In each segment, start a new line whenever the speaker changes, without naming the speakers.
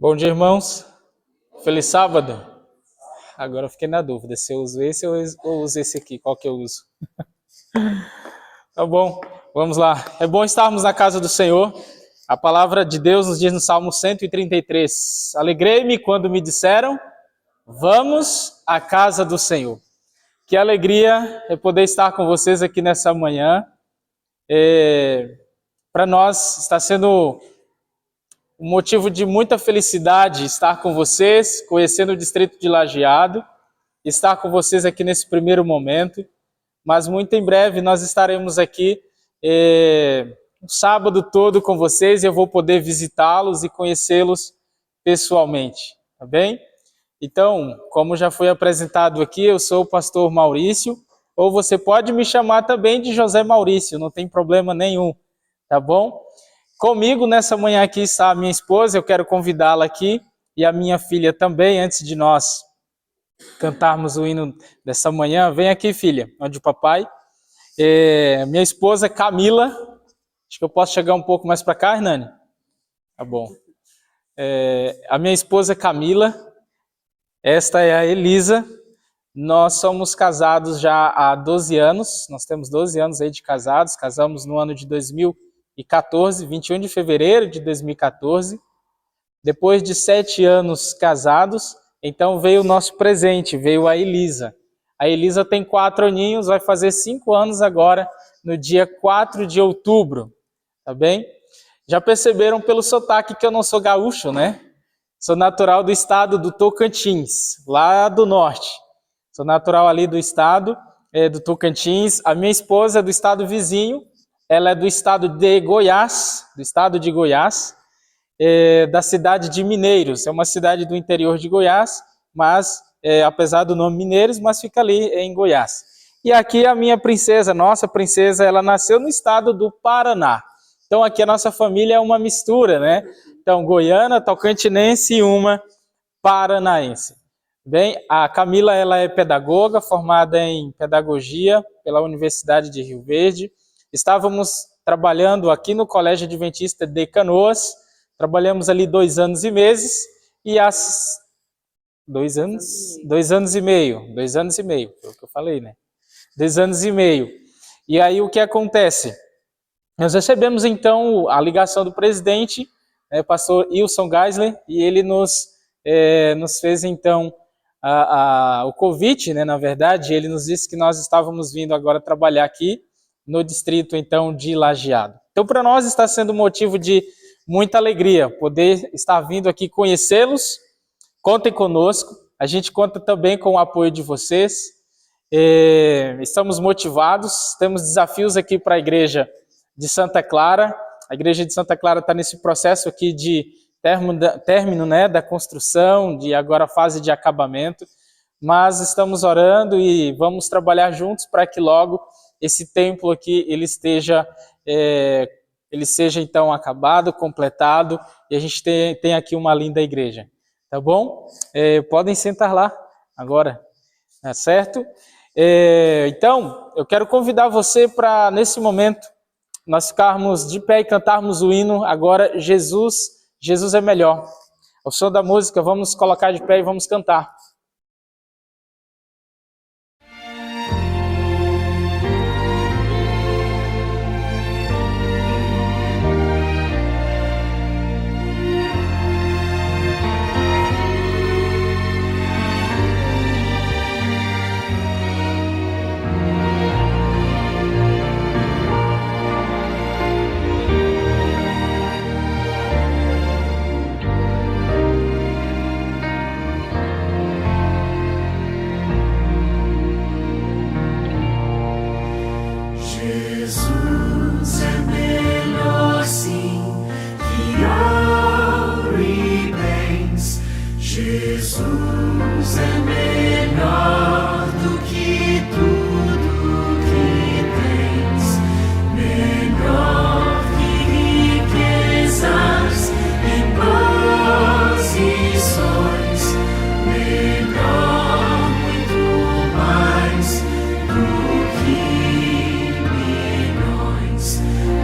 Bom dia, irmãos. Feliz sábado. Agora eu fiquei na dúvida se eu uso esse ou uso esse aqui. Qual que eu uso? Tá bom, vamos lá. É bom estarmos na casa do Senhor. A palavra de Deus nos diz no Salmo 133. Alegrei-me quando me disseram, vamos à casa do Senhor. Que alegria é poder estar com vocês aqui nessa manhã. Para nós está sendo um motivo de muita felicidade estar com vocês, conhecendo o distrito de Lajeado, estar com vocês aqui nesse primeiro momento, mas muito em breve nós estaremos aqui o sábado todo com vocês e eu vou poder visitá-los e conhecê-los pessoalmente, tá bem? Então, como já foi apresentado aqui, eu sou o pastor Maurício, ou você pode me chamar também de José Maurício, não tem problema nenhum, tá bom? Comigo nessa manhã aqui está a minha esposa, eu quero convidá-la aqui, e a minha filha também, antes de nós cantarmos o hino dessa manhã. Vem aqui, filha, onde o papai. Minha esposa Camila, acho que eu posso chegar um pouco mais para cá, Hernani? Tá bom. A minha esposa Camila, esta é a Elisa, nós somos casados já há 12 anos, nós temos 12 anos aí de casados, casamos no ano de 2014, 21 de fevereiro de 2014. Depois de 7 anos casados, então veio o nosso presente, veio a Elisa. A Elisa tem 4 aninhos, vai fazer 5 anos agora, no dia 4 de outubro, tá bem? Já perceberam pelo sotaque que eu não sou gaúcho, né? Sou natural do estado do Tocantins, lá do norte. Sou natural ali do estado do Tocantins. A minha esposa é do estado vizinho, ela é do estado de Goiás, da cidade de Mineiros. É uma cidade do interior de Goiás, mas apesar do nome Mineiros, mas fica ali em Goiás. E aqui a minha princesa, nossa princesa, ela nasceu no estado do Paraná. Então aqui a nossa família é uma mistura, né? Então goiana, tocantinense e uma paranaense. Bem, a Camila ela é pedagoga, formada em pedagogia pela Universidade de Rio Verde. Estávamos trabalhando aqui no Colégio Adventista de Canoas, trabalhamos ali 2 anos e meses, e 2 anos e meio, foi o que eu falei, né? 2 anos e meio. E aí o que acontece? Nós recebemos então a ligação do presidente, pastor Wilson Geisler, e ele nos fez então o convite, né, na verdade, ele nos disse que nós estávamos vindo agora trabalhar aqui no distrito então de Lajeado. Então para nós está sendo motivo de muita alegria poder estar vindo aqui conhecê-los. Contem conosco, a gente conta também com o apoio de vocês. Estamos motivados, temos desafios aqui para a igreja de Santa Clara. A igreja de Santa Clara está nesse processo aqui de término, né, da construção, de agora a fase de acabamento, mas estamos orando e vamos trabalhar juntos para que logo esse templo aqui ele seja então acabado, completado, e a gente tem aqui uma linda igreja, tá bom? Podem sentar lá agora, tá certo? Então, eu quero convidar você para, nesse momento, nós ficarmos de pé e cantarmos o hino agora, Jesus é melhor. Ao som da música, vamos colocar de pé e vamos cantar.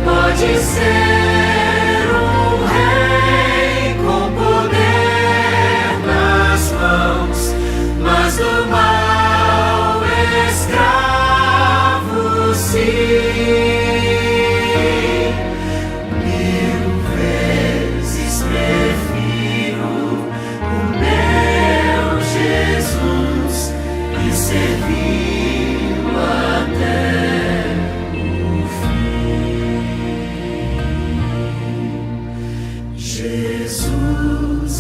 Pode ser um rei com poder.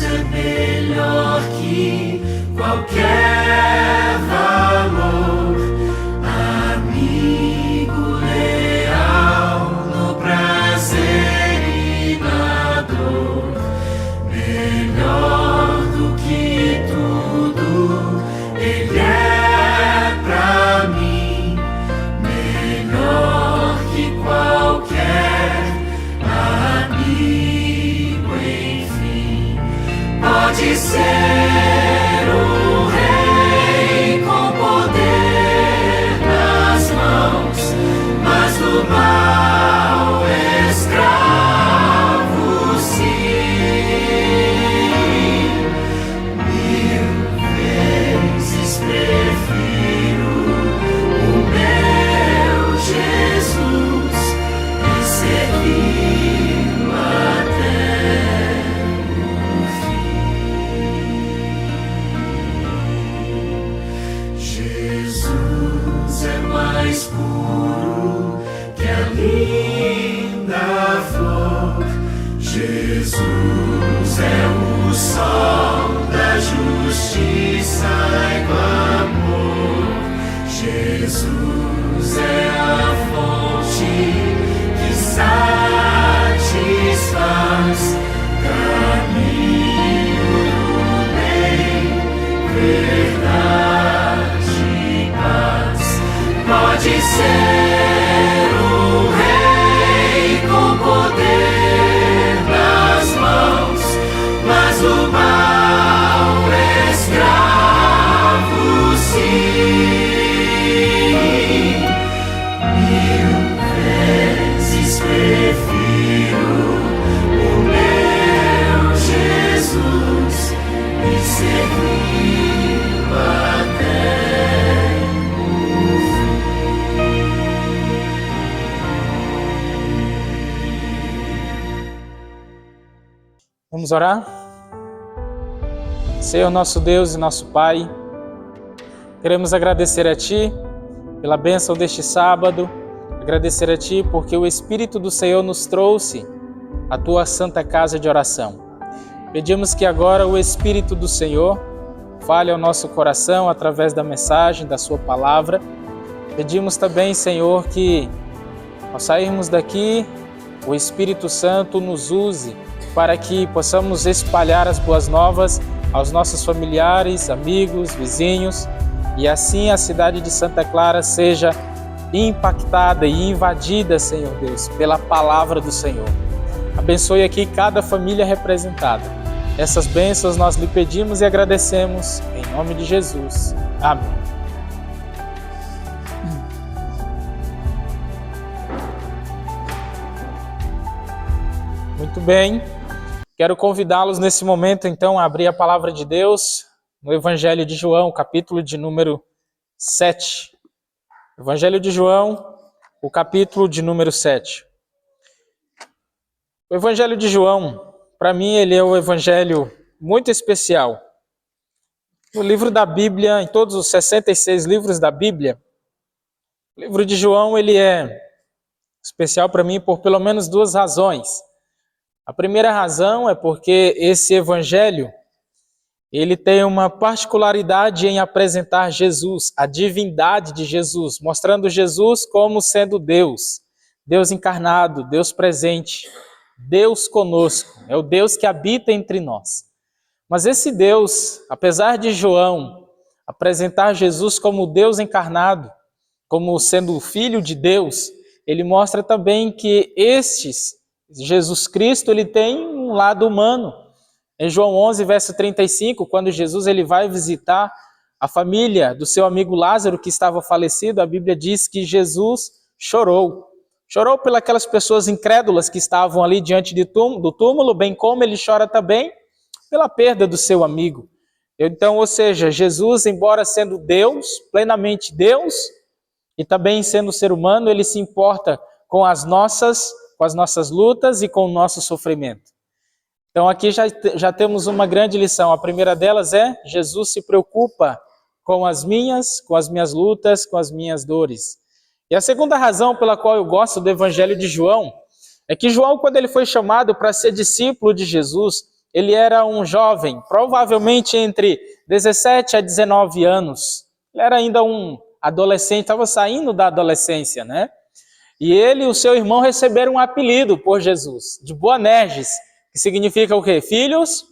é melhor que qualquer valor, amigo leal no prazer e na dor, melhor do que tudo, ele é pra mim, melhor que qualquer amigo, enfim, pode ser o rei com poder nas mãos, mas do mal escravo, sim. 1000 vezes prefiro o meu Jesus e servi-lo até o fim. Jesus é mais puro que a linda flor. Jesus é o sol da justiça e do amor. Jesus é a fonte que satisfaz, caminho do bem, verdade e paz. Pode ser o rei com poder nas mãos, mas o mal escravo, sim. 1000 vezes prefiro o meu Jesus e servi-lo até o fim.
Vamos orar? Senhor nosso Deus e nosso Pai, queremos agradecer a Ti pela bênção deste sábado, agradecer a Ti porque o Espírito do Senhor nos trouxe à Tua santa casa de oração. Pedimos que agora o Espírito do Senhor fale ao nosso coração através da mensagem, da Sua palavra. Pedimos também, Senhor, que ao sairmos daqui, o Espírito Santo nos use para que possamos espalhar as boas novas aos nossos familiares, amigos, vizinhos, e assim a cidade de Santa Clara seja impactada e invadida, Senhor Deus, pela palavra do Senhor. Abençoe aqui cada família representada. Essas bênçãos nós lhe pedimos e agradecemos, em nome de Jesus. Amém. Muito bem. Quero convidá-los nesse momento, então, a abrir a palavra de Deus no Evangelho de João, capítulo de número 7. Evangelho de João, o capítulo de número 7. O Evangelho de João, para mim, ele é um evangelho muito especial. No livro da Bíblia, em todos os 66 livros da Bíblia, o livro de João, ele é especial para mim por pelo menos duas razões. A primeira razão é porque esse evangelho, ele tem uma particularidade em apresentar Jesus, a divindade de Jesus, mostrando Jesus como sendo Deus, Deus encarnado, Deus presente, Deus conosco, é o Deus que habita entre nós. Mas esse Deus, apesar de João apresentar Jesus como Deus encarnado, como sendo o Filho de Deus, ele mostra também que Jesus Cristo, ele tem um lado humano. Em João 11, verso 35, quando Jesus ele vai visitar a família do seu amigo Lázaro, que estava falecido, a Bíblia diz que Jesus chorou. Chorou pelas pessoas incrédulas que estavam ali diante do túmulo, bem como ele chora também pela perda do seu amigo. Então, ou seja, Jesus, embora sendo Deus, plenamente Deus, e também sendo ser humano, ele se importa com as nossas lutas e com o nosso sofrimento. Então aqui já temos uma grande lição. A primeira delas é: Jesus se preocupa com as minhas lutas, com as minhas dores. E a segunda razão pela qual eu gosto do Evangelho de João é que João, quando ele foi chamado para ser discípulo de Jesus, ele era um jovem, provavelmente entre 17 a 19 anos. Ele era ainda um adolescente, estava saindo da adolescência, né? E ele e o seu irmão receberam um apelido por Jesus, de Boanerges, que significa o quê? Filhos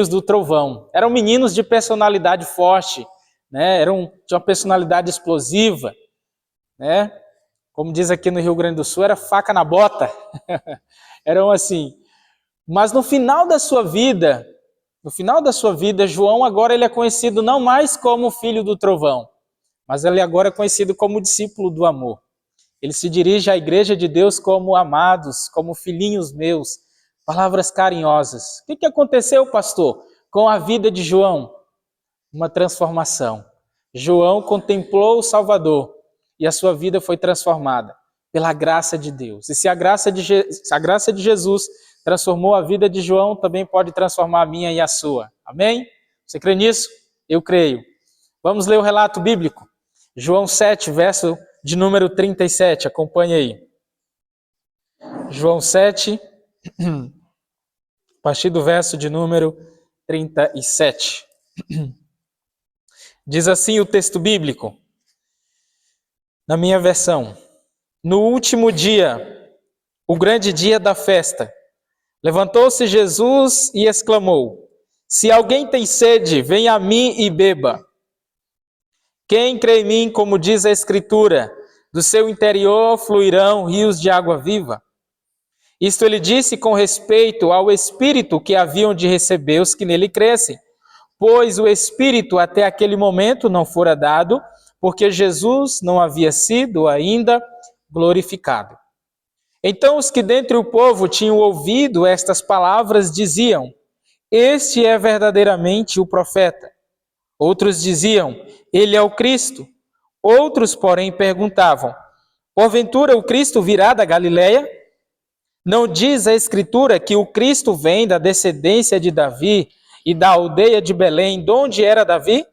do trovão. Eram meninos de personalidade forte, né? De uma personalidade explosiva, né? Como diz aqui no Rio Grande do Sul, era faca na bota. Eram assim. Mas no final da sua vida, João agora ele é conhecido não mais como filho do trovão, mas ele agora é conhecido como discípulo do amor. Ele se dirige à igreja de Deus como amados, como filhinhos meus, palavras carinhosas. O que aconteceu, pastor, com a vida de João? Uma transformação. João contemplou o Salvador e a sua vida foi transformada pela graça de Deus. E se a graça de Jesus transformou a vida de João, também pode transformar a minha e a sua. Amém? Você crê nisso? Eu creio. Vamos ler o relato bíblico. João 7, verso de número 37. Acompanhe aí. João 7, a partir do verso de número 37. Diz assim o texto bíblico, na minha versão. No último dia, o grande dia da festa, levantou-se Jesus e exclamou: se alguém tem sede, venha a mim e beba. Quem crê em mim, como diz a Escritura, do seu interior fluirão rios de água viva. Isto ele disse com respeito ao Espírito que haviam de receber os que nele crescem, pois o Espírito até aquele momento não fora dado, porque Jesus não havia sido ainda glorificado. Então os que dentre o povo tinham ouvido estas palavras diziam: este é verdadeiramente o profeta. Outros diziam: ele é o Cristo. Outros, porém, perguntavam: porventura o Cristo virá da Galileia? Não diz a Escritura que o Cristo vem da descendência de Davi e da aldeia de Belém, de onde era Davi?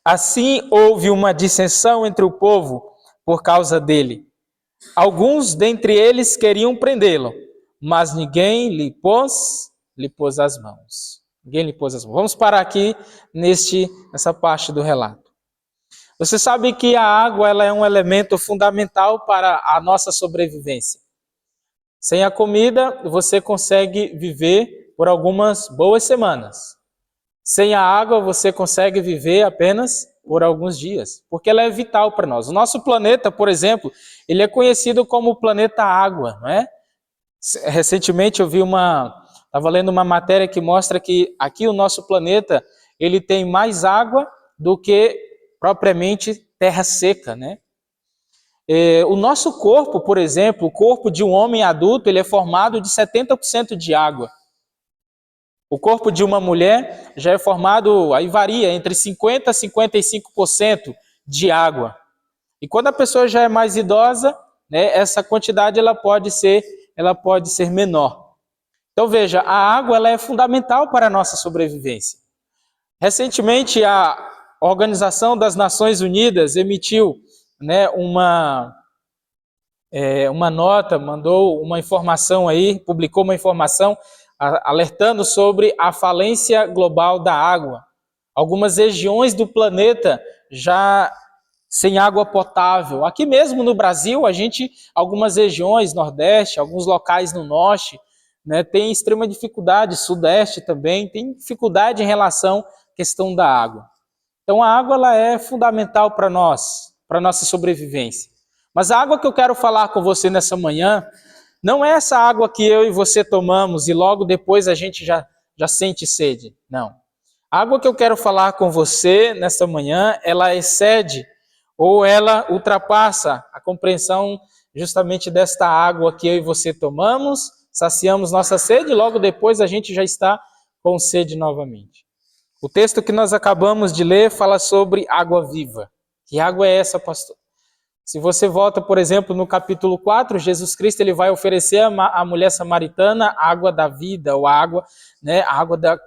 Assim houve uma dissensão entre o povo por causa dele. Alguns dentre eles queriam prendê-lo, mas ninguém lhe pôs as mãos. Vamos parar aqui nessa parte do relato. Você sabe que a água ela é um elemento fundamental para a nossa sobrevivência. Sem a comida, você consegue viver por algumas boas semanas. Sem a água, você consegue viver apenas por alguns dias, porque ela é vital para nós. O nosso planeta, por exemplo, ele é conhecido como o planeta água, não é? Recentemente eu estava lendo uma matéria que mostra que aqui o nosso planeta, ele tem mais água do que propriamente terra seca, né? O nosso corpo, por exemplo, o corpo de um homem adulto, ele é formado de 70% de água. O corpo de uma mulher já é formado, aí varia, entre 50% a 55% de água. E quando a pessoa já é mais idosa, né, essa quantidade ela pode ser menor. Então veja, a água ela é fundamental para a nossa sobrevivência. Recentemente a Organização das Nações Unidas emitiu, né, uma nota, mandou uma informação aí, publicou uma informação alertando sobre a falência global da água. Algumas regiões do planeta já sem água potável. Aqui mesmo no Brasil, algumas regiões, Nordeste, alguns locais no Norte, né, tem extrema dificuldade, Sudeste também, tem dificuldade em relação à questão da água. Então a água ela é fundamental para nós, para a nossa sobrevivência. Mas a água que eu quero falar com você nessa manhã, não é essa água que eu e você tomamos e logo depois a gente já sente sede. Não. A água que eu quero falar com você nesta manhã, ela excede ou ela ultrapassa a compreensão justamente desta água que eu e você tomamos, saciamos nossa sede e logo depois a gente já está com sede novamente. O texto que nós acabamos de ler fala sobre água viva. Que água é essa, pastor? Se você volta, por exemplo, no capítulo 4, Jesus Cristo ele vai oferecer à mulher samaritana a água da vida, ou a água, né,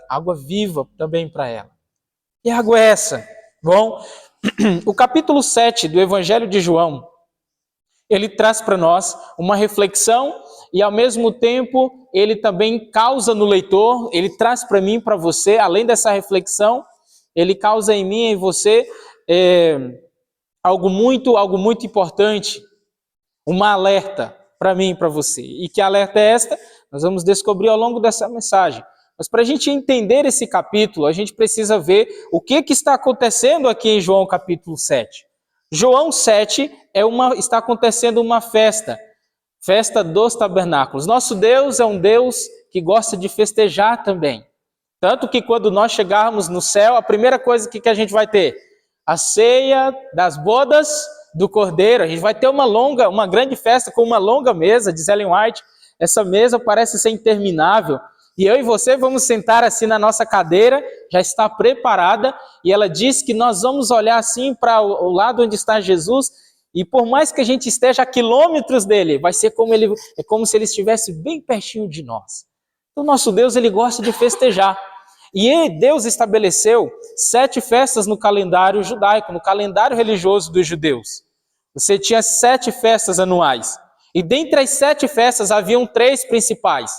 água viva também para ela. Que água é essa? Bom, o capítulo 7 do Evangelho de João, ele traz para nós uma reflexão e ao mesmo tempo ele também causa no leitor, ele traz para mim, para você, além dessa reflexão, ele causa em mim e em você algo muito importante, uma alerta para mim e para você. E que alerta é esta? Nós vamos descobrir ao longo dessa mensagem. Mas para a gente entender esse capítulo, a gente precisa ver o que está acontecendo aqui em João capítulo 7. João 7 está acontecendo uma festa dos tabernáculos. Nosso Deus é um Deus que gosta de festejar também. Tanto que quando nós chegarmos no céu, a primeira coisa que a gente vai ter? A ceia das bodas do Cordeiro. A gente vai ter uma grande festa com uma longa mesa, diz Ellen White. Essa mesa parece ser interminável. E eu e você vamos sentar assim na nossa cadeira, já está preparada, e ela diz que nós vamos olhar assim para o lado onde está Jesus, e por mais que a gente esteja a quilômetros dele, vai ser como se ele estivesse bem pertinho de nós. Então, nosso Deus, ele gosta de festejar. E Deus estabeleceu 7 festas no calendário judaico, no calendário religioso dos judeus. Você tinha 7 festas anuais. E dentre as 7 festas, haviam 3 principais.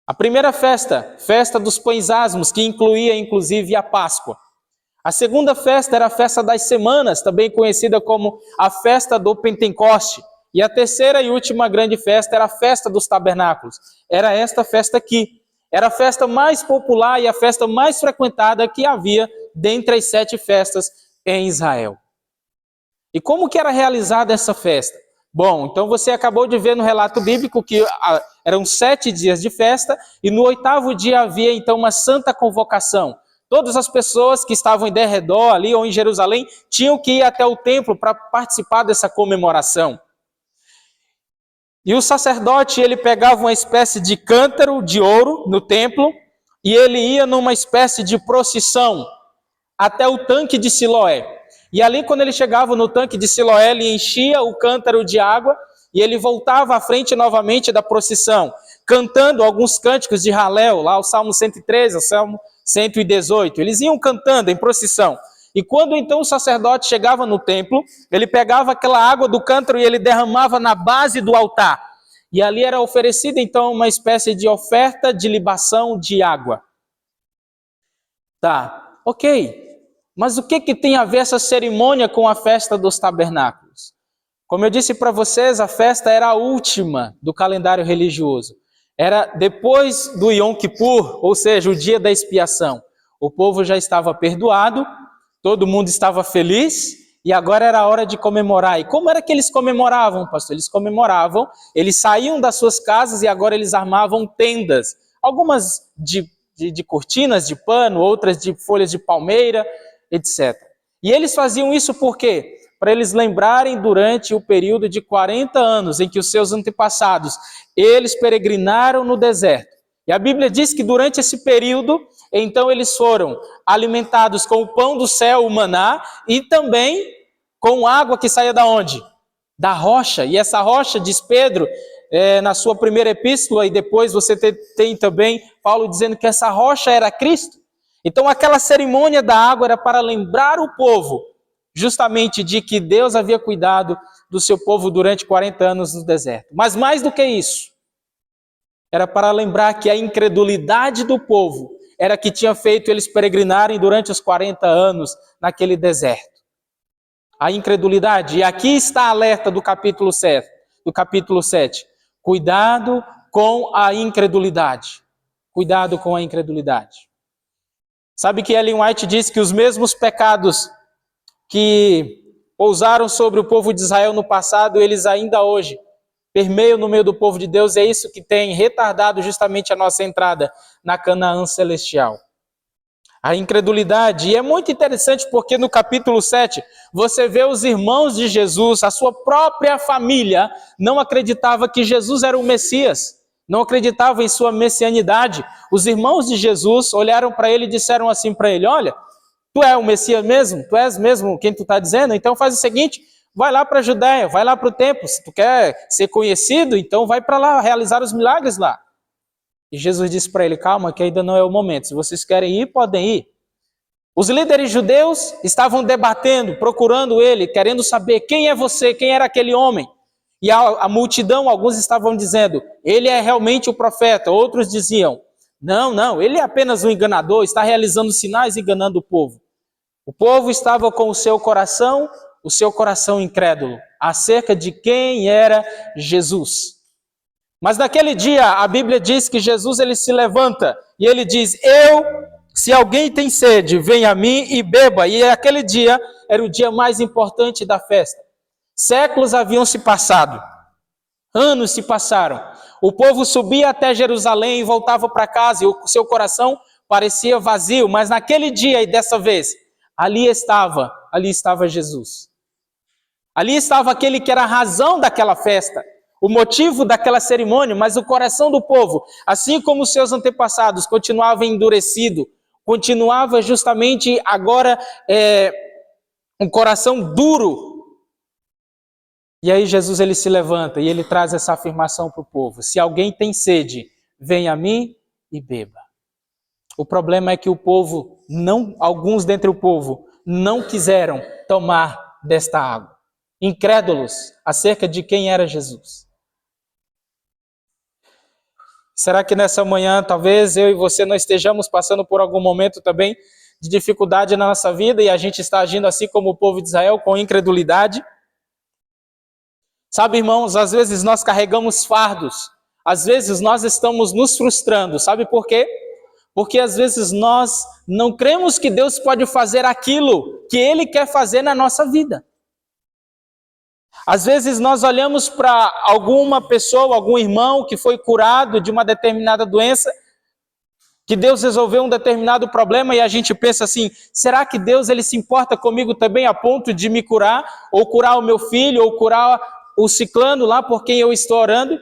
A primeira festa dos pães asmos, que incluía inclusive a Páscoa. A segunda festa era a festa das semanas, também conhecida como a festa do Pentecoste. E a terceira e última grande festa era a festa dos tabernáculos. Era esta festa aqui. Era a festa mais popular e a festa mais frequentada que havia dentre as 7 festas em Israel. E como que era realizada essa festa? Bom, então você acabou de ver no relato bíblico que eram 7 dias de festa e no 8º dia havia então uma santa convocação. Todas as pessoas que estavam em derredor ali ou em Jerusalém tinham que ir até o templo para participar dessa comemoração. E o sacerdote, ele pegava uma espécie de cântaro de ouro no templo e ele ia numa espécie de procissão até o tanque de Siloé. E ali, quando ele chegava no tanque de Siloé, ele enchia o cântaro de água e ele voltava à frente novamente da procissão, cantando alguns cânticos de Halel, lá o Salmo 113, o Salmo 118. Eles iam cantando em procissão. E quando então o sacerdote chegava no templo, ele pegava aquela água do cântaro e ele derramava na base do altar. E ali era oferecida então uma espécie de oferta de libação de água. Tá, ok. Mas o que tem a ver essa cerimônia com a festa dos tabernáculos? Como eu disse para vocês, a festa era a última do calendário religioso. Era depois do Yom Kippur, ou seja, o dia da expiação. O povo já estava perdoado, todo mundo estava feliz e agora era a hora de comemorar. E como era que eles comemoravam, pastor? Eles comemoravam, eles saíam das suas casas e agora eles armavam tendas. Algumas de cortinas de pano, outras de folhas de palmeira, etc. E eles faziam isso por quê? Para eles lembrarem durante o período de 40 anos em que os seus antepassados, eles peregrinaram no deserto. E a Bíblia diz que durante esse período, então eles foram alimentados com o pão do céu, o maná, e também com água que saía da onde? Da rocha. E essa rocha, diz Pedro, na sua primeira epístola, e depois você tem também Paulo dizendo que essa rocha era Cristo. Então aquela cerimônia da água era para lembrar o povo justamente de que Deus havia cuidado do seu povo durante 40 anos no deserto. Mas mais do que isso, era para lembrar que a incredulidade do povo era que tinha feito eles peregrinarem durante os 40 anos naquele deserto. A incredulidade. E aqui está a alerta do capítulo 7. Cuidado com a incredulidade. Cuidado com a incredulidade. Sabe que Ellen White diz que os mesmos pecados que pousaram sobre o povo de Israel no passado, eles ainda hoje permeiam no meio do povo de Deus, é isso que tem retardado justamente a nossa entrada na Canaã celestial. A incredulidade, e é muito interessante porque no capítulo 7, você vê os irmãos de Jesus, a sua própria família, não acreditava que Jesus era o Messias, não acreditava em sua messianidade. Os irmãos de Jesus olharam para ele e disseram assim para ele: olha, tu é o Messias mesmo? Tu és mesmo quem tu está dizendo? Então faz o seguinte, vai lá para a Judéia, vai lá para o templo. Se tu quer ser conhecido, então vai para lá realizar os milagres lá. E Jesus disse para ele: calma, que ainda não é o momento. Se vocês querem ir, podem ir. Os líderes judeus estavam debatendo, procurando ele, querendo saber quem é você, quem era aquele homem. E a multidão, alguns estavam dizendo, ele é realmente o profeta. Outros diziam, não, ele é apenas um enganador, está realizando sinais e enganando o povo. O povo estava com o seu coração incrédulo, acerca de quem era Jesus. Mas naquele dia, a Bíblia diz que Jesus ele se levanta e ele diz, se alguém tem sede, venha a mim e beba. E aquele dia era o dia mais importante da festa. Séculos haviam se passado, anos se passaram. O povo subia até Jerusalém e voltava para casa e o seu coração parecia vazio. Mas naquele dia e dessa vez, ali estava Jesus. Ali estava aquele que era a razão daquela festa, o motivo daquela cerimônia, mas o coração do povo, assim como os seus antepassados, continuava endurecido, continuava justamente agora um coração duro. E aí Jesus ele se levanta e ele traz essa afirmação para o povo: se alguém tem sede, venha a mim e beba. O problema é que o povo, alguns dentre o povo, não quiseram tomar desta água, incrédulos acerca de quem era Jesus. Será que nessa manhã, talvez eu e você não estejamos passando por algum momento também de dificuldade na nossa vida e a gente está agindo assim como o povo de Israel, com incredulidade? Sabe, irmãos, às vezes nós carregamos fardos, às vezes nós estamos nos frustrando, sabe por quê? Porque às vezes nós não cremos que Deus pode fazer aquilo que Ele quer fazer na nossa vida. Às vezes nós olhamos para alguma pessoa, algum irmão que foi curado de uma determinada doença, que Deus resolveu um determinado problema e a gente pensa assim, será que Deus ele se importa comigo também a ponto de me curar? Ou curar o meu filho, ou curar o ciclano lá por quem eu estou orando?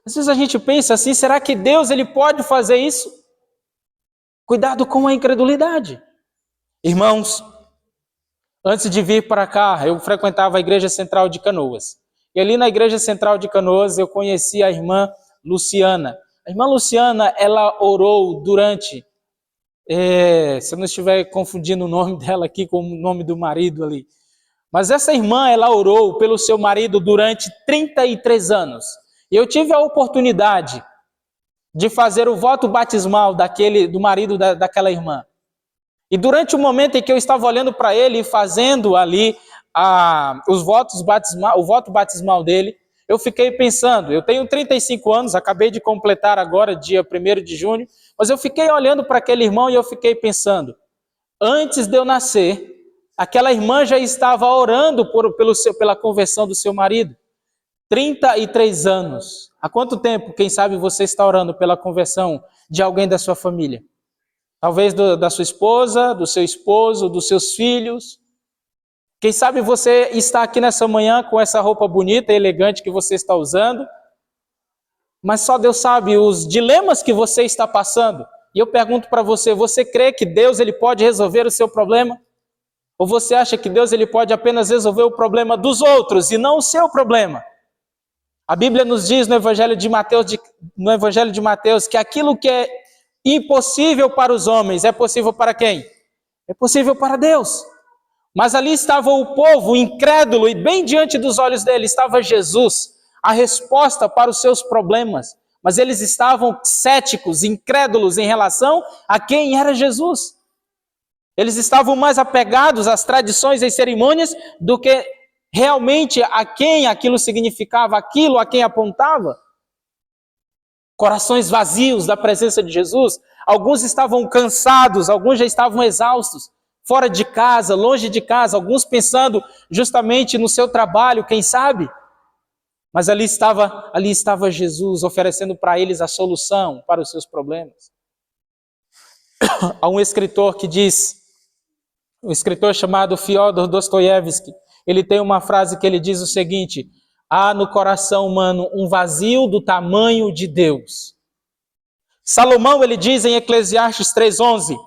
Às vezes a gente pensa assim, será que Deus ele pode fazer isso? Cuidado com a incredulidade. Irmãos, antes de vir para cá, eu frequentava a Igreja Central de Canoas. E ali na Igreja Central de Canoas eu conheci a irmã Luciana. A irmã Luciana, ela orou durante, se eu não estiver confundindo o nome dela aqui com o nome do marido ali, mas essa irmã, ela orou pelo seu marido durante 33 anos. E eu tive a oportunidade de fazer o voto batismal do marido daquela irmã. E durante o momento em que eu estava olhando para ele e fazendo ali o voto batismal dele, eu fiquei pensando, eu tenho 35 anos, acabei de completar agora, dia 1º de junho, mas eu fiquei olhando para aquele irmão e eu fiquei pensando, antes de eu nascer, aquela irmã já estava orando pela conversão do seu marido. 33 anos. Há quanto tempo, quem sabe, você está orando pela conversão de alguém da sua família? Talvez da sua esposa, do seu esposo, dos seus filhos. Quem sabe você está aqui nessa manhã com essa roupa bonita e elegante que você está usando, mas só Deus sabe os dilemas que você está passando. E eu pergunto para você, você crê que Deus ele pode resolver o seu problema? Ou você acha que Deus ele pode apenas resolver o problema dos outros e não o seu problema? A Bíblia nos diz no Evangelho de Mateus que aquilo que é impossível para os homens é possível para quem? É possível para Deus. Mas ali estava o povo incrédulo e bem diante dos olhos dele estava Jesus, a resposta para os seus problemas. Mas eles estavam céticos, incrédulos em relação a quem era Jesus. Eles estavam mais apegados às tradições e cerimônias do que realmente a quem aquilo significava, aquilo a quem apontava. Corações vazios da presença de Jesus. Alguns estavam cansados, alguns já estavam exaustos, fora de casa, longe de casa, alguns pensando justamente no seu trabalho, quem sabe? Mas ali estava Jesus oferecendo para eles a solução para os seus problemas. Há um escritor que diz, um escritor chamado Fyodor Dostoiévski, ele tem uma frase que ele diz o seguinte: há no coração humano um vazio do tamanho de Deus. Salomão, ele diz em Eclesiastes 3:11,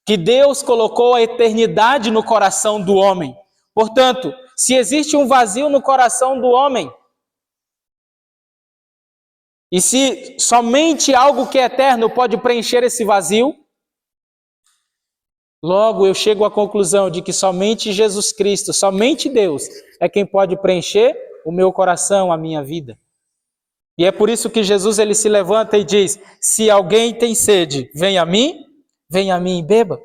que Deus colocou a eternidade no coração do homem. Portanto, se existe um vazio no coração do homem, e se somente algo que é eterno pode preencher esse vazio, logo eu chego à conclusão de que somente Jesus Cristo, somente Deus, é quem pode preencher o meu coração, a minha vida. E é por isso que Jesus ele se levanta e diz: se alguém tem sede, venha a mim e beba.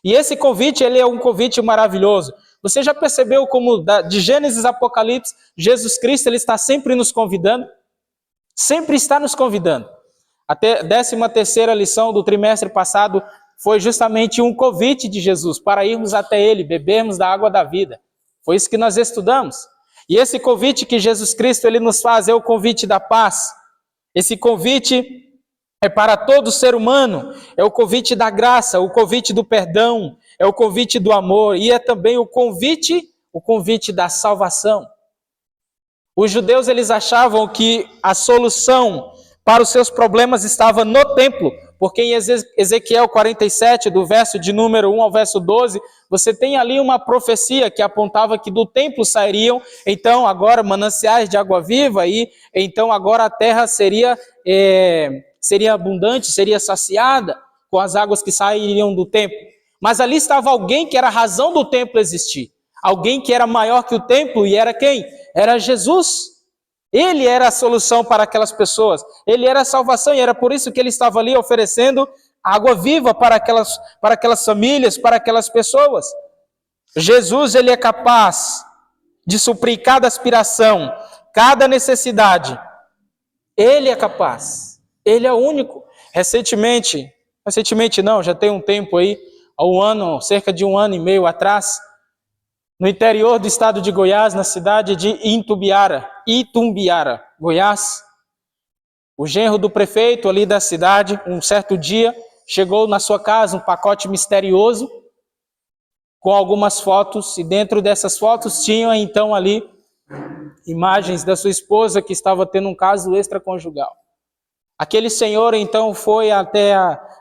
E esse convite, ele é um convite maravilhoso. Você já percebeu como de Gênesis a Apocalipse, Jesus Cristo ele está sempre nos convidando? Sempre está nos convidando. A 13ª lição do trimestre passado foi justamente um convite de Jesus para irmos até Ele, bebermos da água da vida. Foi isso que nós estudamos. E esse convite que Jesus Cristo ele nos faz é o convite da paz. Esse convite é para todo ser humano, é o convite da graça, o convite do perdão, é o convite do amor e é também o convite da salvação. Os judeus eles achavam que a solução para os seus problemas estava no templo, porque em Ezequiel 47, do verso de número 1 ao verso 12, você tem ali uma profecia que apontava que do templo sairiam, então agora mananciais de água viva, e então agora a terra seria abundante, seria saciada com as águas que sairiam do templo. Mas ali estava alguém que era a razão do templo existir, alguém que era maior que o templo, e era quem? Era Jesus. Ele era a solução para aquelas pessoas, ele era a salvação, e era por isso que ele estava ali oferecendo água viva para aquelas famílias, para aquelas pessoas. Jesus, ele é capaz de suprir cada aspiração, cada necessidade. Ele é capaz, ele é o único. Recentemente não, já tem um tempo aí, cerca de 1 ano e meio atrás, no interior do estado de Goiás, na cidade de Itumbiara, Goiás, o genro do prefeito ali da cidade, um certo dia, chegou na sua casa um pacote misterioso com algumas fotos, e dentro dessas fotos tinham então ali imagens da sua esposa que estava tendo um caso extraconjugal. Aquele senhor então foi até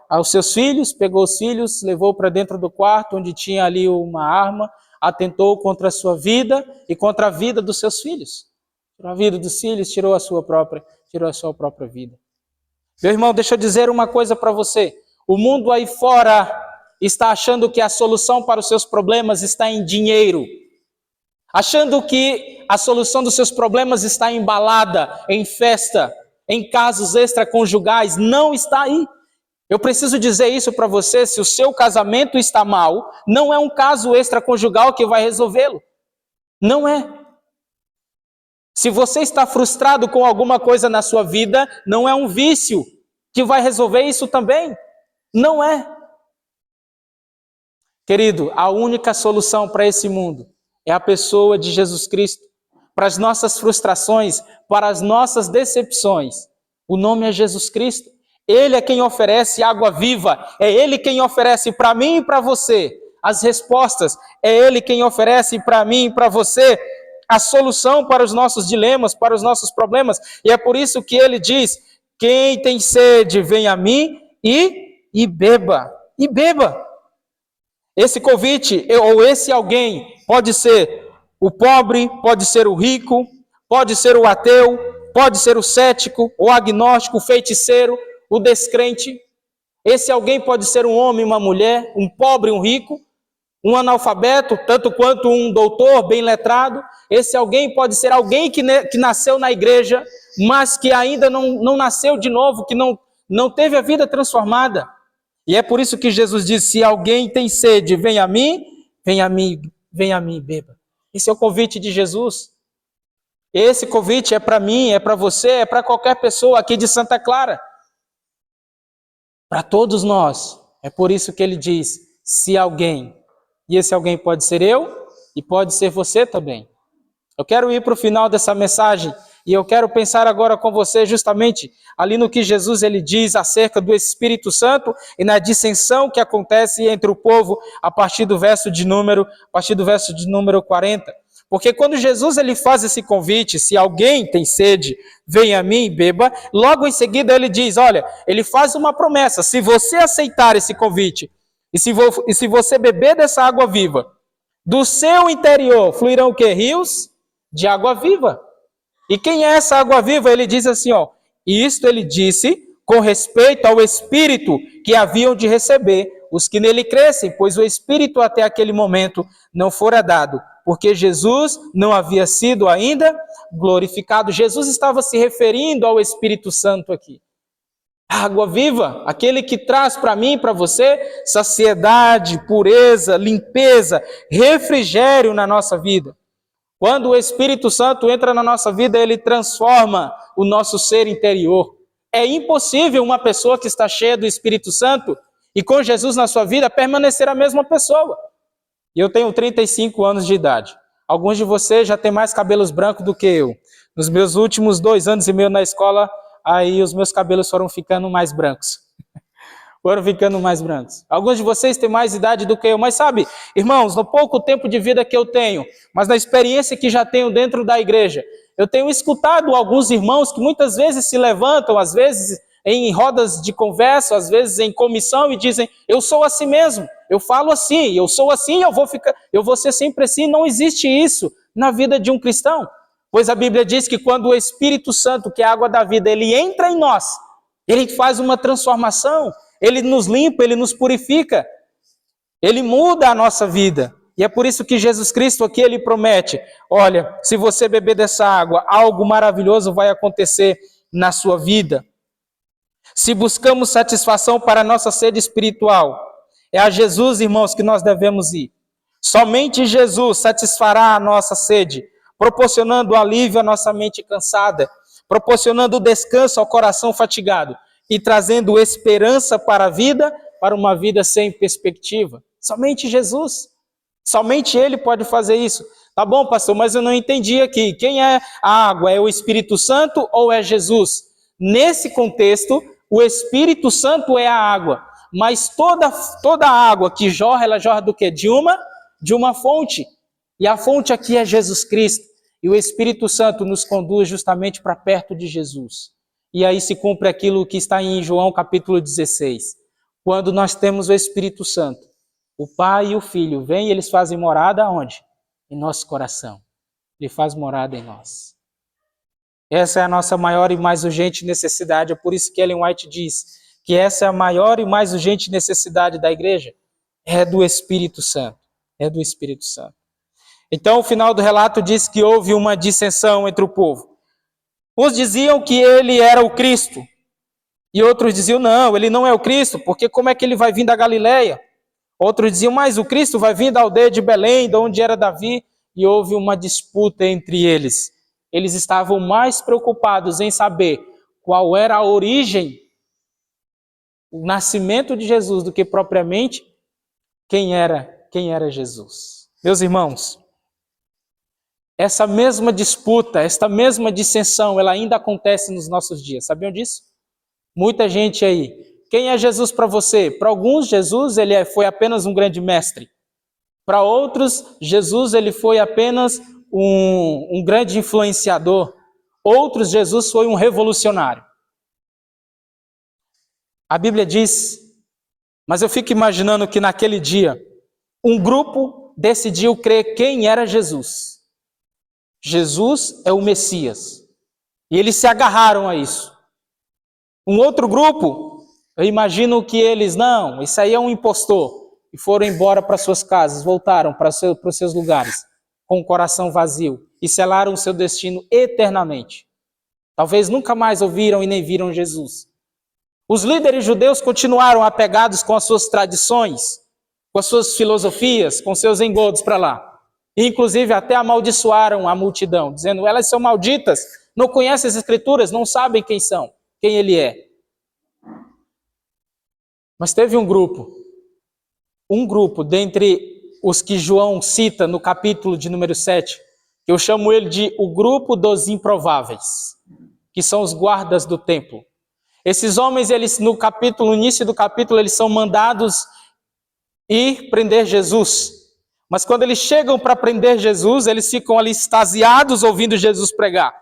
aos seus filhos, pegou os filhos, levou para dentro do quarto onde tinha ali uma arma, atentou contra a sua vida e contra a vida dos seus filhos. Tirou a vida dos filhos, tirou a sua própria vida. Meu irmão, deixa eu dizer uma coisa para você. O mundo aí fora está achando que a solução para os seus problemas está em dinheiro. Achando que a solução dos seus problemas está em balada, em festa, em casos extraconjugais. Não está aí. Eu preciso dizer isso para você: se o seu casamento está mal, não é um caso extraconjugal que vai resolvê-lo. Não é. Se você está frustrado com alguma coisa na sua vida, não é um vício que vai resolver isso também. Não é. Querido, a única solução para esse mundo é a pessoa de Jesus Cristo. Para as nossas frustrações, para as nossas decepções, o nome é Jesus Cristo. Ele é quem oferece água viva, é Ele quem oferece para mim e para você as respostas, é Ele quem oferece para mim e para você a solução para os nossos dilemas, para os nossos problemas, e é por isso que Ele diz: quem tem sede, vem a mim e beba, Esse convite, ou esse alguém, pode ser o pobre, pode ser o rico, pode ser o ateu, pode ser o cético, o agnóstico, o feiticeiro, o descrente. Esse alguém pode ser um homem, uma mulher, um pobre, um rico, um analfabeto, tanto quanto um doutor bem letrado. Esse alguém pode ser alguém que nasceu na igreja, mas que ainda não nasceu de novo, que não teve a vida transformada. E é por isso que Jesus diz: se alguém tem sede, venha a mim e beba. Esse é o convite de Jesus. Esse convite é para mim, é para você, é para qualquer pessoa aqui de Santa Clara. Para todos nós. É por isso que ele diz: se alguém, e esse alguém pode ser eu e pode ser você também. Eu quero ir para o final dessa mensagem e eu quero pensar agora com você justamente ali no que Jesus ele diz acerca do Espírito Santo e na dissensão que acontece entre o povo a partir do verso de número 40. Porque quando Jesus ele faz esse convite: se alguém tem sede, venha a mim e beba, logo em seguida ele diz, olha, ele faz uma promessa: se você aceitar esse convite, e se você beber dessa água viva, do seu interior fluirão o quê? Rios de água viva. E quem é essa água viva? Ele diz assim, isto ele disse com respeito ao Espírito que haviam de receber os que nele crescem, pois o Espírito até aquele momento não fora dado, porque Jesus não havia sido ainda glorificado. Jesus estava se referindo ao Espírito Santo aqui. A água viva, aquele que traz para mim e para você saciedade, pureza, limpeza, refrigério na nossa vida. Quando o Espírito Santo entra na nossa vida, ele transforma o nosso ser interior. É impossível uma pessoa que está cheia do Espírito Santo e com Jesus na sua vida permanecer a mesma pessoa. E eu tenho 35 anos de idade. Alguns de vocês já têm mais cabelos brancos do que eu. Nos meus últimos 2 anos e meio na escola, aí os meus cabelos foram ficando mais brancos. Foram ficando mais brancos. Alguns de vocês têm mais idade do que eu, mas sabe, irmãos, no pouco tempo de vida que eu tenho, mas na experiência que já tenho dentro da igreja, eu tenho escutado alguns irmãos que muitas vezes se levantam, às vezes em rodas de conversa, às vezes em comissão e dizem, eu sou assim mesmo, eu falo assim, eu sou assim, eu vou ser sempre assim. Não existe isso na vida de um cristão, pois a Bíblia diz que quando o Espírito Santo, que é a água da vida, ele entra em nós, ele faz uma transformação, ele nos limpa, ele nos purifica, ele muda a nossa vida. E é por isso que Jesus Cristo aqui, ele promete, olha, se você beber dessa água, algo maravilhoso vai acontecer na sua vida. Se buscamos satisfação para a nossa sede espiritual, é a Jesus, irmãos, que nós devemos ir. Somente Jesus satisfará a nossa sede, proporcionando alívio à nossa mente cansada, proporcionando descanso ao coração fatigado e trazendo esperança para a vida, para uma vida sem perspectiva. Somente Jesus. Somente Ele pode fazer isso. Tá bom, pastor, mas eu não entendi aqui. Quem é a água? É o Espírito Santo ou é Jesus? Nesse contexto, o Espírito Santo é a água. Mas toda a água que jorra, ela jorra do quê? De uma fonte. E a fonte aqui é Jesus Cristo. E o Espírito Santo nos conduz justamente para perto de Jesus. E aí se cumpre aquilo que está em João capítulo 16. Quando nós temos o Espírito Santo, o Pai e o Filho vêm e eles fazem morada onde? Em nosso coração. Ele faz morada em nós. Essa é a nossa maior e mais urgente necessidade. É por isso que Ellen White diz que essa é a maior e mais urgente necessidade da igreja. É do Espírito Santo. É do Espírito Santo. Então, o final do relato diz que houve uma dissensão entre o povo. Uns diziam que ele era o Cristo. E outros diziam, não, ele não é o Cristo, porque como é que ele vai vir da Galileia? Outros diziam, mas o Cristo vai vir da aldeia de Belém, de onde era Davi. E houve uma disputa entre eles. Eles estavam mais preocupados em saber qual era a origem, o nascimento de Jesus, do que propriamente quem era Jesus. Meus irmãos, essa mesma disputa, esta mesma dissensão, ela ainda acontece nos nossos dias. Sabiam disso? Muita gente aí. Quem é Jesus para você? Para alguns, Jesus foi apenas um grande mestre. Para outros, Jesus ele foi apenas um grande influenciador. Outros, Jesus foi um revolucionário. A Bíblia diz, mas eu fico imaginando que naquele dia, um grupo decidiu crer quem era Jesus. Jesus é o Messias. E eles se agarraram a isso. Um outro grupo, eu imagino que eles, não, isso aí é um impostor. E foram embora para suas casas, voltaram para os seus lugares, com o coração vazio, e selaram o seu destino eternamente. Talvez nunca mais ouviram e nem viram Jesus. Os líderes judeus continuaram apegados com as suas tradições, com as suas filosofias, com seus engodos para lá. E, inclusive, até amaldiçoaram a multidão, dizendo, elas são malditas, não conhecem as Escrituras, não sabem quem são, quem ele é. Mas teve um grupo dentre os que João cita no capítulo de número 7, que eu chamo ele de o grupo dos improváveis, que são os guardas do templo. Esses homens, eles no início do capítulo, eles são mandados ir prender Jesus. Mas quando eles chegam para prender Jesus, eles ficam ali extasiados ouvindo Jesus pregar.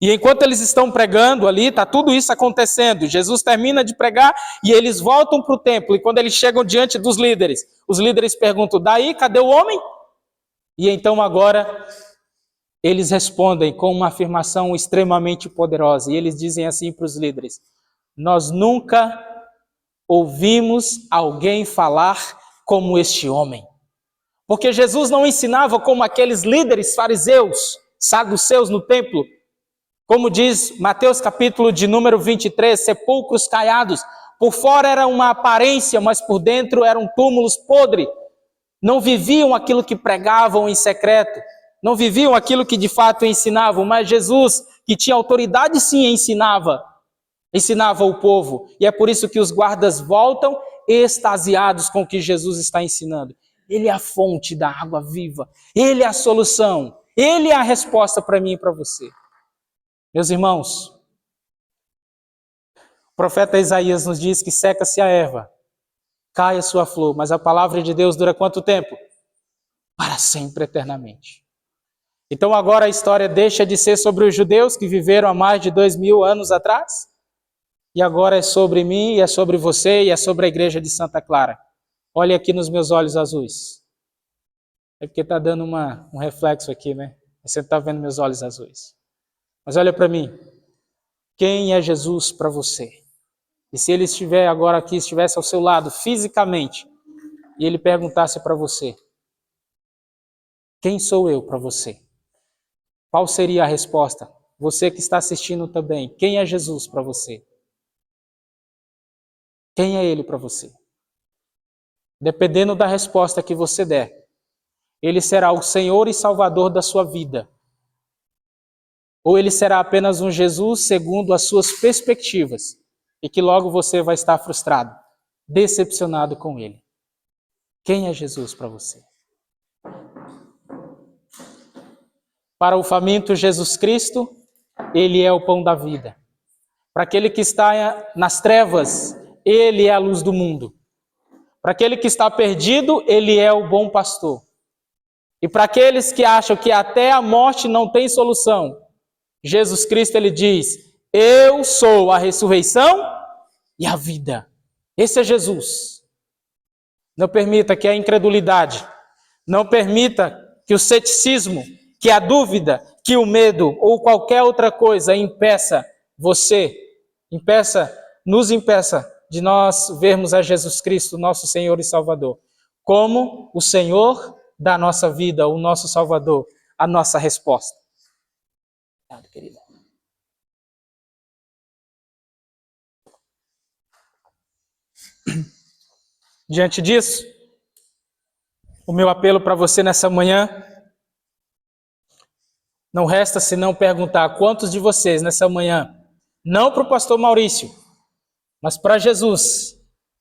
E enquanto eles estão pregando ali, está tudo isso acontecendo. Jesus termina de pregar e eles voltam para o templo. E quando eles chegam diante dos líderes, os líderes perguntam, daí, cadê o homem? E então agora eles respondem com uma afirmação extremamente poderosa. E eles dizem assim para os líderes, nós nunca ouvimos alguém falar como este homem. Porque Jesus não ensinava como aqueles líderes fariseus, saduceus no templo, como diz Mateus capítulo de número 23, sepulcros caiados. Por fora era uma aparência, mas por dentro eram túmulos podres. Não viviam aquilo que pregavam em secreto. Não viviam aquilo que de fato ensinavam. Mas Jesus, que tinha autoridade sim, ensinava o povo. E é por isso que os guardas voltam extasiados com o que Jesus está ensinando. Ele é a fonte da água viva. Ele é a solução. Ele é a resposta para mim e para você. Meus irmãos, o profeta Isaías nos diz que seca-se a erva, cai a sua flor, mas a palavra de Deus dura quanto tempo? Para sempre, eternamente. Então agora a história deixa de ser sobre os judeus que viveram há mais de 2000 anos atrás, e agora é sobre mim, e é sobre você, e é sobre a igreja de Santa Clara. Olhe aqui nos meus olhos azuis. É porque está dando um reflexo aqui, né? Você está vendo meus olhos azuis. Mas olha para mim. Quem é Jesus para você? E se ele estiver agora aqui, estivesse ao seu lado fisicamente, e ele perguntasse para você: quem sou eu para você? Qual seria a resposta? Você que está assistindo também, quem é Jesus para você? Quem é ele para você? Dependendo da resposta que você der, ele será o Senhor e Salvador da sua vida. Ou ele será apenas um Jesus segundo as suas perspectivas, e que logo você vai estar frustrado, decepcionado com ele. Quem é Jesus para você? Para o faminto Jesus Cristo, ele é o pão da vida. Para aquele que está nas trevas, ele é a luz do mundo. Para aquele que está perdido, ele é o bom pastor. E para aqueles que acham que até a morte não tem solução, Jesus Cristo, ele diz: eu sou a ressurreição e a vida. Esse é Jesus. Não permita que a incredulidade, não permita que o ceticismo, que a dúvida, que o medo ou qualquer outra coisa impeça você, nos impeça de nós vermos a Jesus Cristo, nosso Senhor e Salvador, como o Senhor da nossa vida, o nosso Salvador, a nossa resposta. Obrigado, querida. Diante disso, o meu apelo para você nessa manhã não resta senão perguntar quantos de vocês nessa manhã, não para o pastor Maurício, mas para Jesus,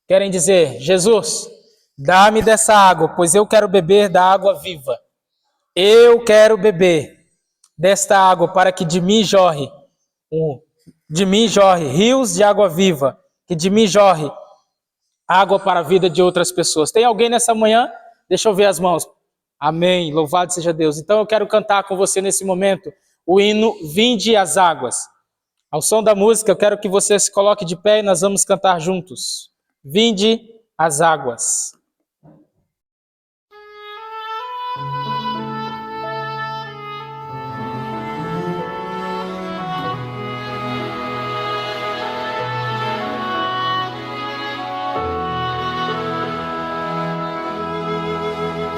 querem dizer: Jesus, dá-me dessa água, pois eu quero beber da água viva. Eu quero beber desta água para que de mim jorre rios de água viva, que de mim jorre água para a vida de outras pessoas. Tem alguém nessa manhã? Deixa eu ver as mãos. Amém, louvado seja Deus. Então eu quero cantar com você nesse momento o hino Vinde as Águas. Ao som da música, eu quero que você se coloque de pé e nós vamos cantar juntos. Vinde as águas.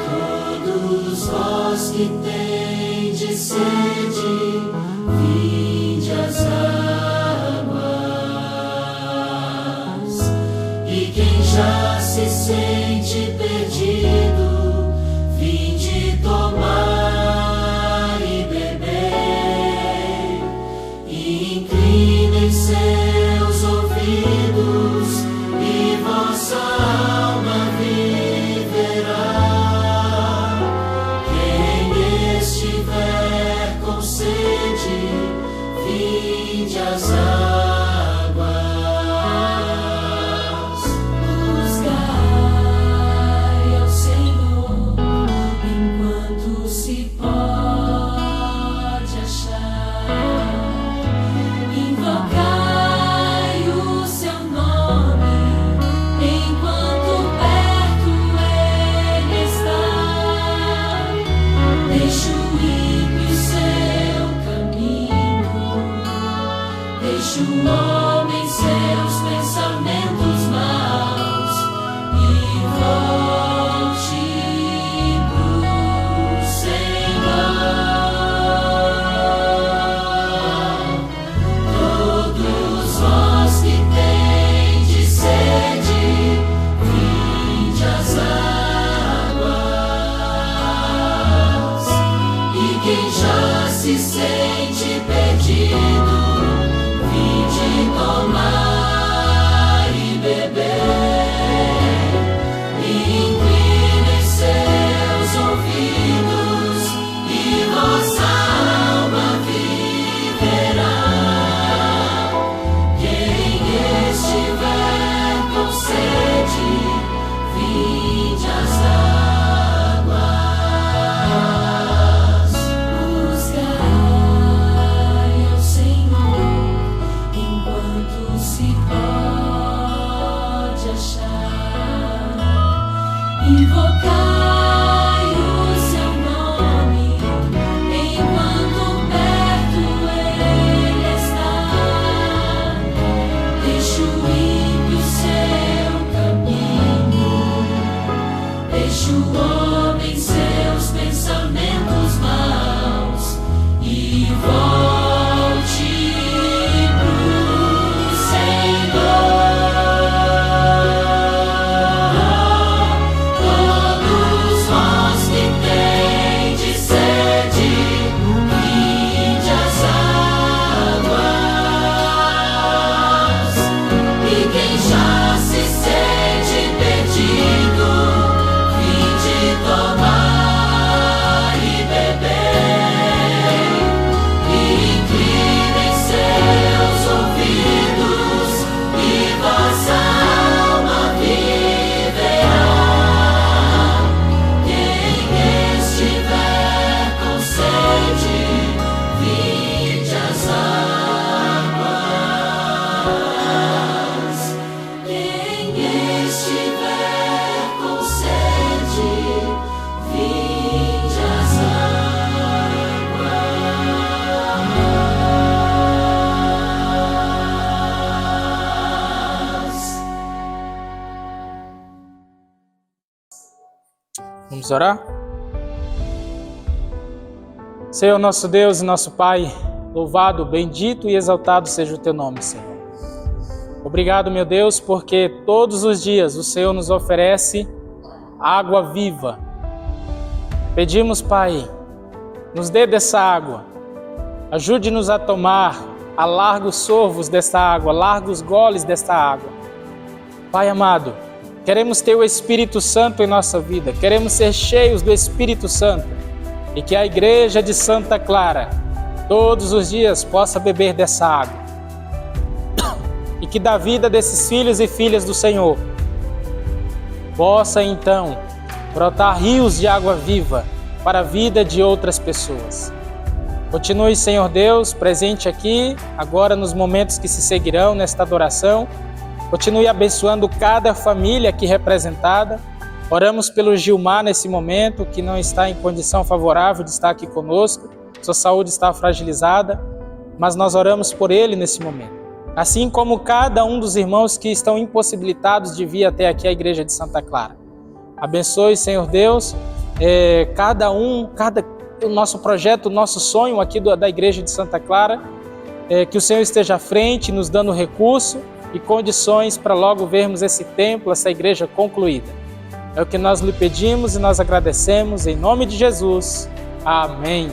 Todos vós que tendes sede, vinde as águas. E quem já se sente perdido, vinde tomar e beber. E inclinem seus ouvidos, e vossa alma viverá. Quem estiver com sede, vinde as águas. Buscai ao Senhor enquanto se pode achar. Invocai o seu nome enquanto perto ele está. Deixa o ímpio seu caminho, deixa o homem seus pensamentos maus e volte pro
Vamos orar? Senhor, nosso Deus e nosso Pai, louvado, bendito e exaltado seja o Teu nome, Senhor. Obrigado, meu Deus, porque todos os dias o Senhor nos oferece água viva. Pedimos, Pai, nos dê dessa água. Ajude-nos a tomar a largos sorvos desta água, largos goles desta água. Pai amado, queremos ter o Espírito Santo em nossa vida, queremos ser cheios do Espírito Santo e que a Igreja de Santa Clara todos os dias possa beber dessa água e que da vida desses filhos e filhas do Senhor possa então brotar rios de água viva para a vida de outras pessoas. Continue, Senhor Deus, presente aqui, agora nos momentos que se seguirão nesta adoração. Continue abençoando cada família aqui representada. Oramos pelo Gilmar nesse momento, que não está em condição favorável de estar aqui conosco. Sua saúde está fragilizada, mas nós oramos por ele nesse momento. Assim como cada um dos irmãos que estão impossibilitados de vir até aqui à Igreja de Santa Clara. Abençoe, Senhor Deus, o nosso projeto, o nosso sonho aqui da Igreja de Santa Clara, que o Senhor esteja à frente, nos dando recurso e condições para logo vermos esse templo, essa igreja concluída. É o que nós lhe pedimos e nós agradecemos em nome de Jesus. Amém.